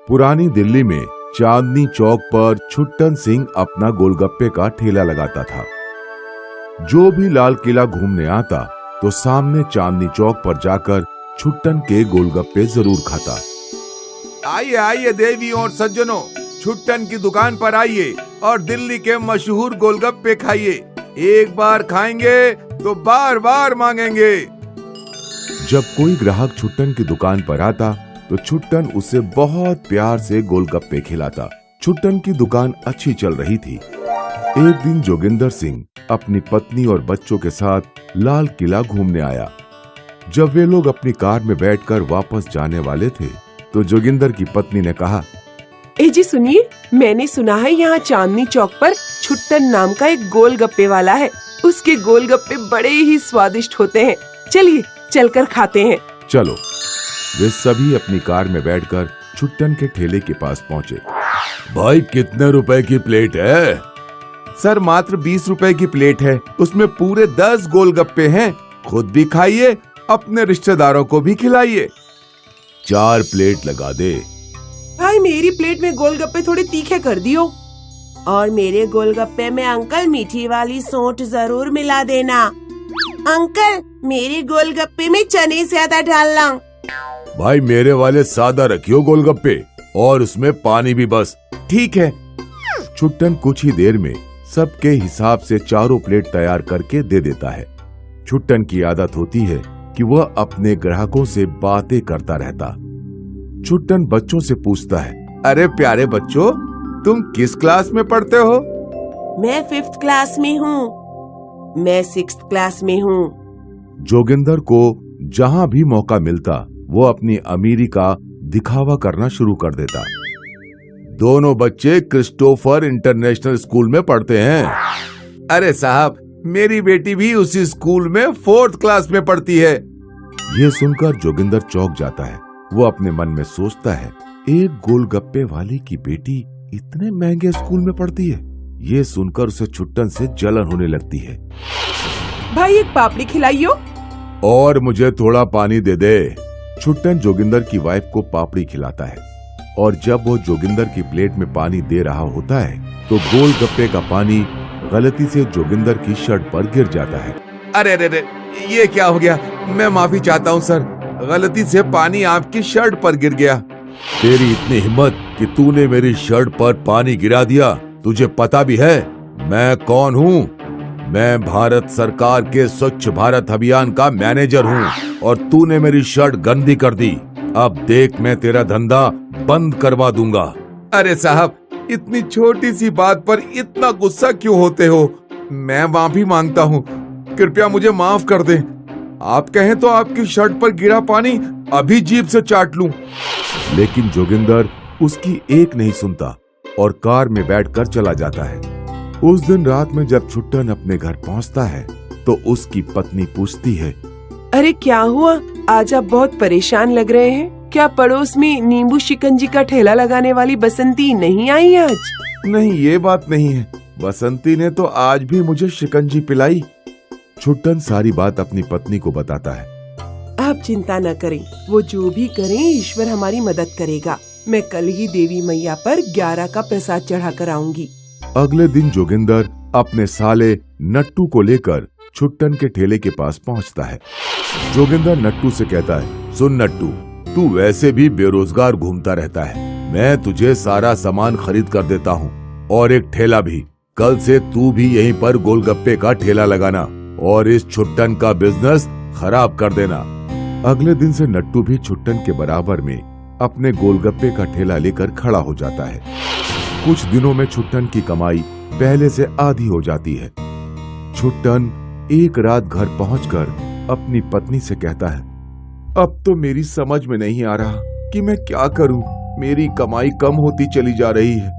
पुरानी दिल्ली में चांदनी चौक पर छुट्टन सिंह अपना गोलगप्पे का ठेला लगाता था। जो भी लाल किला घूमने आता तो सामने चांदनी चौक पर जाकर छुट्टन के गोलगप्पे जरूर खाता। आइए आइए देवी और सज्जनों, छुट्टन की दुकान पर आइए और दिल्ली के मशहूर गोलगप्पे खाइए। एक बार खाएंगे तो बार बार मांगेंगे। जब कोई ग्राहक छुट्टन की दुकान पर आता तो छुट्टन उसे बहुत प्यार से गोलगप्पे खिलाता। छुट्टन की दुकान अच्छी चल रही थी। एक दिन जोगिंदर सिंह अपनी पत्नी और बच्चों के साथ लाल किला घूमने आया। जब वे लोग अपनी कार में बैठकर वापस जाने वाले थे तो जोगिंदर की पत्नी ने कहा, ए जी सुनिए, मैंने सुना है यहाँ चांदनी चौक पर छुट्टन नाम का एक गोलगप्पे वाला है। उसके गोलगप्पे बड़े ही स्वादिष्ट होते हैं। चलिए चलकर खाते हैं। चलो। वे सभी अपनी कार में बैठकर छुट्टन के ठेले के पास पहुँचे। भाई कितने रुपए की प्लेट है? सर मात्र 20 रुपए की प्लेट है। उसमें पूरे 10 गोलगप्पे हैं। खुद भी खाइए, अपने रिश्तेदारों को भी खिलाइए। 4 प्लेट लगा दे। भाई मेरी प्लेट में गोलगप्पे थोड़े तीखे कर दियो। और मेरे गोलगप्पे में अंकल मीठी वाली सोंठ जरूर मिला देना। अंकल मेरे गोलगप्पे में चने ज्यादा डालना। भाई मेरे वाले सादा रखियो गोलगप्पे और उसमें पानी भी बस। ठीक है। छुट्टन कुछ ही देर में सबके हिसाब से 4 प्लेट तैयार करके दे देता है। छुट्टन की आदत होती है कि वह अपने ग्राहकों से बातें करता रहता। छुट्टन बच्चों से पूछता है, अरे प्यारे बच्चों, तुम किस क्लास में पढ़ते हो? मैं 5th क्लास में हूँ। मैं 6th क्लास में हूँ। जोगिंदर को जहाँ भी मौका मिलता वो अपनी अमीरी का दिखावा करना शुरू कर देता। दोनों बच्चे क्रिस्टोफर इंटरनेशनल स्कूल में पढ़ते हैं। अरे साहब, मेरी बेटी भी उसी स्कूल में 4th क्लास में पढ़ती है। ये सुनकर जोगिंदर चौंक जाता है। वो अपने मन में सोचता है, एक गोलगप्पे वाले की बेटी इतने महंगे स्कूल में पढ़ती है। ये सुनकर उसे छुट्टन से जलन होने लगती है। भाई एक पापड़ी खिलाइयो। और मुझे थोड़ा पानी दे दे। छुट्टन जोगिंदर की वाइफ को पापड़ी खिलाता है और जब वो जोगिंदर की प्लेट में पानी दे रहा होता है तो गोलगप्पे का पानी गलती से जोगिंदर की शर्ट पर गिर जाता है। अरे अरे अरे, ये क्या हो गया? मैं माफी चाहता हूँ सर, गलती से पानी आपकी शर्ट पर गिर गया। तेरी इतनी हिम्मत कि तूने मेरी शर्ट पर पानी गिरा दिया। तुझे पता भी है मैं कौन हूँ? मैं भारत सरकार के स्वच्छ भारत अभियान का मैनेजर हूँ और तूने मेरी शर्ट गंदी कर दी। अब देख मैं तेरा धंधा बंद करवा दूंगा। अरे साहब, इतनी छोटी सी बात पर इतना गुस्सा क्यों होते हो? मैं माफी मांगता हूँ, कृपया मुझे माफ कर दें। आप कहें तो आपकी शर्ट पर गिरा पानी अभी जीभ से चाट लूं। लेकिन जोगिंदर उसकी एक नहीं सुनता और कार में बैठकर चला जाता है। उस दिन रात में जब छुट्टन अपने घर पहुंचता है तो उसकी पत्नी पूछती है, अरे क्या हुआ? आज आप बहुत परेशान लग रहे हैं। क्या पड़ोस में नींबू शिकंजी का ठेला लगाने वाली बसंती नहीं आई आज? नहीं, ये बात नहीं है। बसंती ने तो आज भी मुझे शिकंजी पिलाई। छुट्टन सारी बात अपनी पत्नी को बताता है। आप चिंता न करें, वो जो भी करें ईश्वर हमारी मदद करेगा। मैं कल ही देवी मैया पर 11 का प्रसाद चढ़ा कर आऊंगी। अगले दिन जोगिंदर अपने साले नट्टू को लेकर छुट्टन के ठेले के पास पहुंचता है। जोगिंदर नट्टू से कहता है, सुन नट्टू, तू वैसे भी बेरोजगार घूमता रहता है। मैं तुझे सारा सामान खरीद कर देता हूँ और एक ठेला भी। कल से तू भी यहीं पर गोलगप्पे का ठेला लगाना और इस छुट्टन का बिजनेस खराब कर देना। अगले दिन से नट्टू भी छुट्टन के बराबर में अपने गोलगप्पे का ठेला लेकर खड़ा हो जाता है। कुछ दिनों में छुट्टन की कमाई पहले से आधी हो जाती है। छुट्टन एक रात घर पहुंचकर अपनी पत्नी से कहता है, अब तो मेरी समझ में नहीं आ रहा कि मैं क्या करूं। मेरी कमाई कम होती चली जा रही है।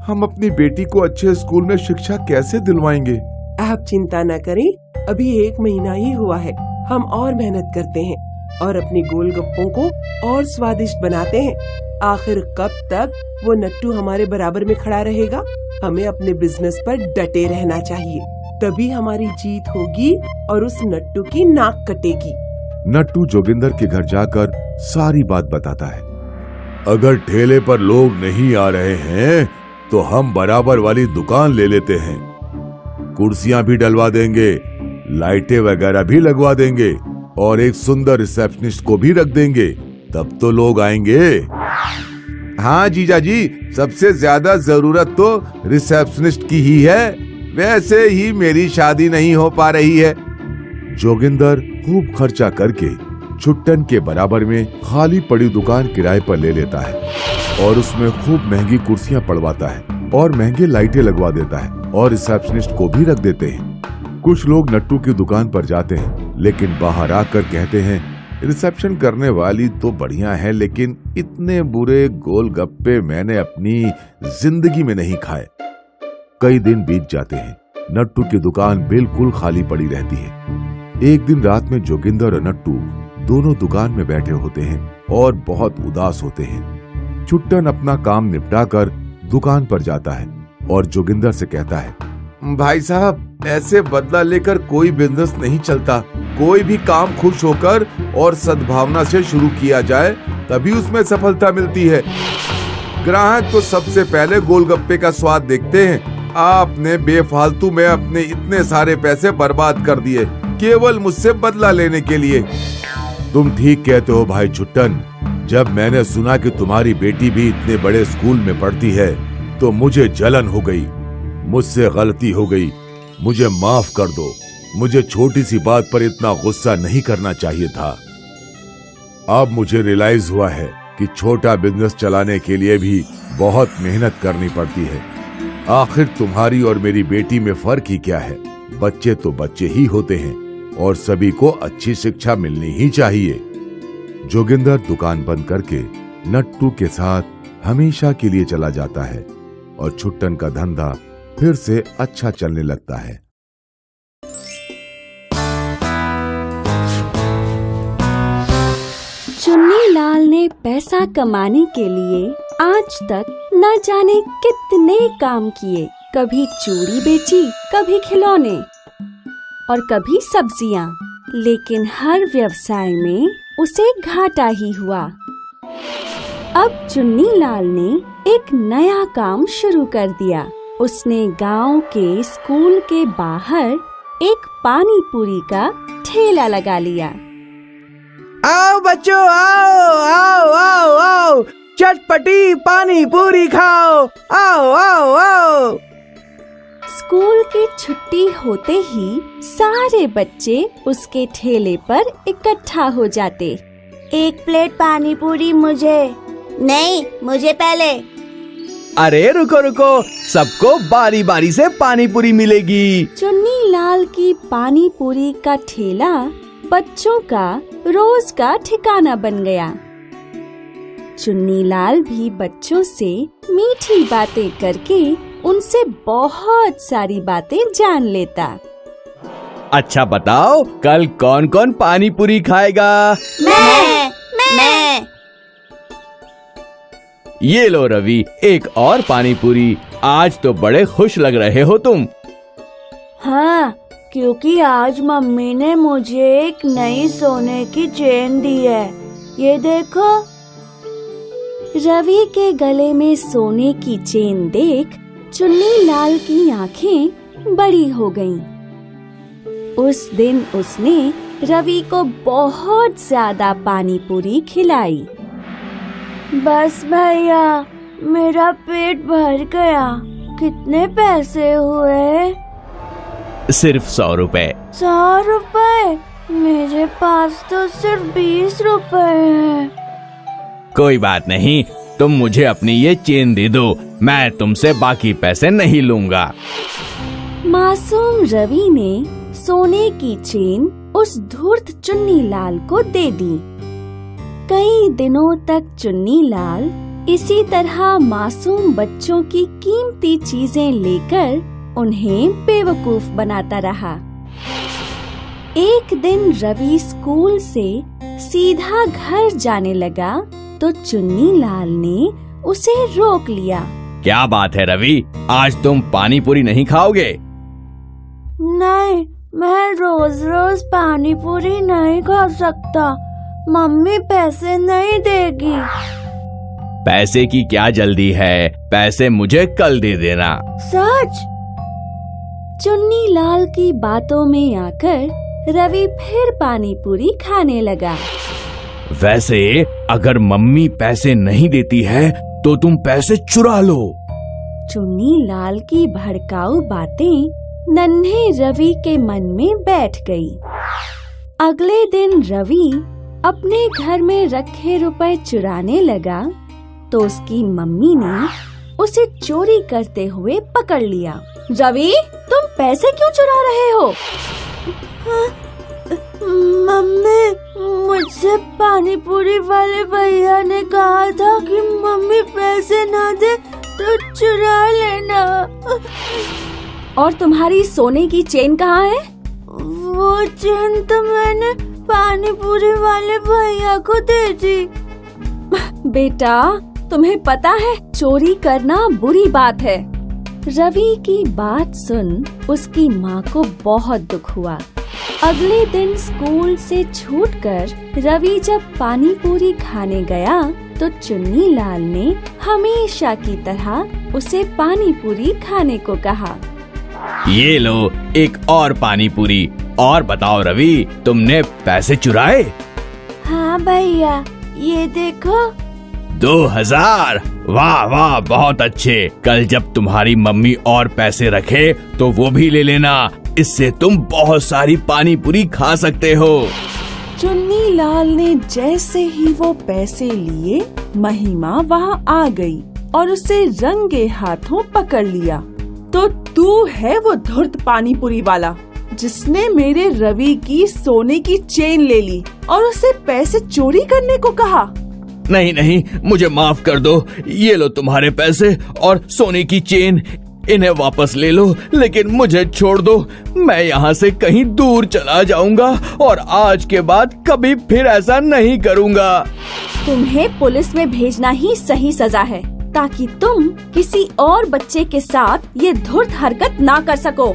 हम अपनी बेटी को अच्छे स्कूल में शिक्षा कैसे दिलवाएंगे? आप चिंता न करें, अभी 1 महीना ही हुआ है। हम और मेहनत करते हैं और अपने गोलगप्पों को और स्वादिष्ट बनाते हैं। आखिर कब तक वो नट्टू हमारे बराबर में खड़ा रहेगा? हमें अपने बिजनेस पर डटे रहना चाहिए, तभी हमारी जीत होगी और उस नट्टू की नाक कटेगी। नट्टू जोगिंदर के घर जाकर सारी बात बताता है। अगर ठेले पर लोग नहीं आ रहे हैं तो हम बराबर वाली दुकान ले लेते हैं। कुर्सियां भी डलवा देंगे, लाइटें वगैरह भी लगवा देंगे और एक सुंदर रिसेप्शनिस्ट को भी रख देंगे, तब तो लोग आएंगे। हाँ जीजा जी, सबसे ज्यादा जरूरत तो रिसेप्शनिस्ट की ही है। वैसे ही मेरी शादी नहीं हो पा रही है। जोगिंदर खूब खर्चा करके छुट्टन के बराबर में खाली पड़ी दुकान किराए पर ले लेता है और उसमें खूब महंगी कुर्सियां पड़वाता है और महंगी लाइटें लगवा देता है और रिसेप्शनिस्ट को भी रख देते हैं। कुछ लोग नट्टू की दुकान पर जाते हैं, लेकिन बाहर आकर कहते हैं, रिसेप्शन करने वाली तो बढ़िया है, लेकिन इतने बुरे गोलगप्पे मैंने अपनी जिंदगी में नहीं खाए। कई दिन बीत जाते हैं, नट्टू की दुकान बिल्कुल खाली पड़ी रहती है। एक दिन रात में जोगिंदर और नट्टू दोनों दुकान में बैठे होते हैं और बहुत उदास होते हैं। छुट्टन अपना काम निपटाकर दुकान पर जाता है और जोगिंदर से कहता है, भाई साहब, ऐसे बदला लेकर कोई बिजनेस नहीं चलता। कोई भी काम खुश होकर और सद्भावना से शुरू किया जाए, तभी उसमें सफलता मिलती है। ग्राहक तो सबसे पहले गोलगप्पे का स्वाद देखते हैं। आपने बेफालतू में अपने इतने सारे पैसे बर्बाद कर दिए, केवल मुझसे बदला लेने के लिए। तुम ठीक कहते हो भाई छुट्टन। जब मैंने सुना कि तुम्हारी बेटी भी इतने बड़े स्कूल में पढ़ती है तो मुझे जलन हो गई। मुझसे गलती हो गई, मुझे माफ कर दो। मुझे छोटी सी बात पर इतना गुस्सा नहीं करना चाहिए था। अब मुझे रियलाइज हुआ है कि छोटा बिजनेस चलाने के लिए भी बहुत मेहनत करनी पड़ती है। आखिर तुम्हारी और मेरी बेटी में फर्क ही क्या है? बच्चे तो बच्चे ही होते हैं और सभी को अच्छी शिक्षा मिलनी ही चाहिए। जोगिंदर दुकान बंद करके नट्टू के साथ हमेशा के लिए चला जाता है और छुट्टन का धंधा फिर से अच्छा चलने लगता है। चुन्नीलाल ने पैसा कमाने के लिए आज तक न जाने कितने काम किए। कभी चूड़ी बेची, कभी खिलौने और कभी सब्जियां, लेकिन हर व्यवसाय में उसे घाटा ही हुआ। अब चुन्नीलाल ने एक नया काम शुरू कर दिया। उसने गांव के स्कूल के बाहर एक पानी पूरी का ठेला लगा लिया। आओ बच्चों, आओ आओ आओ आओ, चटपटी पानी पूरी खाओ, आओ आओ आओ। स्कूल की छुट्टी होते ही सारे बच्चे उसके ठेले पर इकट्ठा हो जाते। एक प्लेट पानी पूरी मुझे। नहीं, मुझे पहले। अरे रुको रुको, सबको बारी बारी से पानी पूरी मिलेगी। चुन्नीलाल की पानी पूरी का ठेला बच्चों का रोज का ठिकाना बन गया। चुन्नीलाल भी बच्चों से मीठी बातें करके उनसे बहुत सारी बातें जान लेता। अच्छा बताओ, कल कौन कौन पानी पूरी खाएगा? मैं। ये लो रवि, एक और पानी पूरी। आज तो बड़े खुश लग रहे हो तुम। हाँ, क्योंकि आज मम्मी ने मुझे एक नई सोने की चेन दी है। ये देखो। रवि के गले में सोने की चेन देख चुन्नीलाल की आंखें बड़ी हो गईं। उस दिन उसने रवि को बहुत ज्यादा पानी पूरी खिलाई। बस भैया, मेरा पेट भर गया। कितने पैसे हुए? सिर्फ 100 रुपए। 100 रुपए? मेरे पास तो सिर्फ 20 रुपए हैं। कोई बात नहीं, तुम मुझे अपनी ये चेन दे दो, मैं तुमसे बाकी पैसे नहीं लूंगा। मासूम रवि ने सोने की चेन उस धूर्त चुन्नीलाल को दे दी। कई दिनों तक चुन्नीलाल इसी तरह मासूम बच्चों की कीमती चीजें लेकर उन्हें बेवकूफ बनाता रहा। एक दिन रवि स्कूल से सीधा घर जाने लगा तो चुन्नीलाल ने उसे रोक लिया। क्या बात है रवि, आज तुम पानी पूरी नहीं खाओगे? नहीं, मैं रोज रोज पानी पूरी नहीं खा सकता। मम्मी पैसे नहीं देगी। पैसे की क्या जल्दी है, पैसे मुझे कल दे देना। सच? चुन्नी लाल की बातों में आकर रवि फिर पानी पूरी खाने लगा। वैसे अगर मम्मी पैसे नहीं देती है तो तुम पैसे चुरा लो। चुन्नी लाल की भड़काऊ बातें नन्हे रवि के मन में बैठ गई। अगले दिन रवि अपने घर में रखे रुपए चुराने लगा तो उसकी मम्मी ने उसे चोरी करते हुए पकड़ लिया। रवि, तुम पैसे क्यों चुरा रहे हो? मम्मी, मुझसे पानी पूरी वाले भैया ने कहा था कि मम्मी पैसे ना दे तो चुरा लेना। और तुम्हारी सोने की चेन कहाँ है? वो चेन तो मैंने पानी पूरी वाले भैया को दे दी। बेटा, तुम्हें पता है चोरी करना बुरी बात है। रवि की बात सुन उसकी माँ को बहुत दुख हुआ। अगले दिन स्कूल से छूटकर रवि जब पानी पूरी खाने गया तो चुन्नी लाल ने हमेशा की तरह उसे पानी पूरी खाने को कहा। ये लो एक और पानी पूरी। और बताओ रवि, तुमने पैसे चुराए? हाँ भैया, ये देखो। 2000। वाह वाह, बहुत अच्छे। कल जब तुम्हारी मम्मी और पैसे रखे तो वो भी ले लेना, इससे तुम बहुत सारी पानी पूरी खा सकते हो। चुन्नी लाल ने जैसे ही वो पैसे लिए, महिमा वहाँ आ गई और उसे रंगे हाथों पकड़ लिया। तो तू है वो धूर्त पानी पूरी वाला जिसने मेरे रवि की सोने की चेन ले ली और उसे पैसे चोरी करने को कहा। नहीं नहीं, मुझे माफ कर दो। ये लो तुम्हारे पैसे और सोने की चेन, इन्हें वापस ले लो, लेकिन मुझे छोड़ दो। मैं यहाँ से कहीं दूर चला जाऊंगा और आज के बाद कभी फिर ऐसा नहीं करूँगा। तुम्हें पुलिस में भेजना ही सही सजा है ताकि तुम किसी और बच्चे के साथ ये धूर्त हरकत ना कर सको।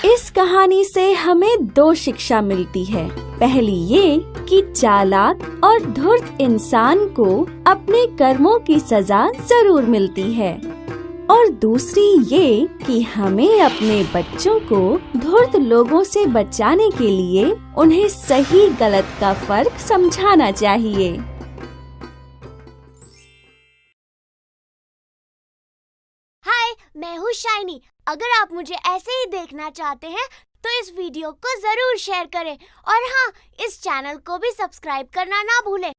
इस कहानी से हमें 2 शिक्षा मिलती है। पहली ये कि चालाक और धूर्त इंसान को अपने कर्मों की सजा जरूर मिलती है, और दूसरी ये कि हमें अपने बच्चों को धूर्त लोगों से बचाने के लिए उन्हें सही गलत का फर्क समझाना चाहिए। हाय, मैं हूँ शाइनी। अगर आप मुझे ऐसे ही देखना चाहते हैं तो इस वीडियो को जरूर शेयर करें और हाँ, इस चैनल को भी सब्सक्राइब करना ना भूलें।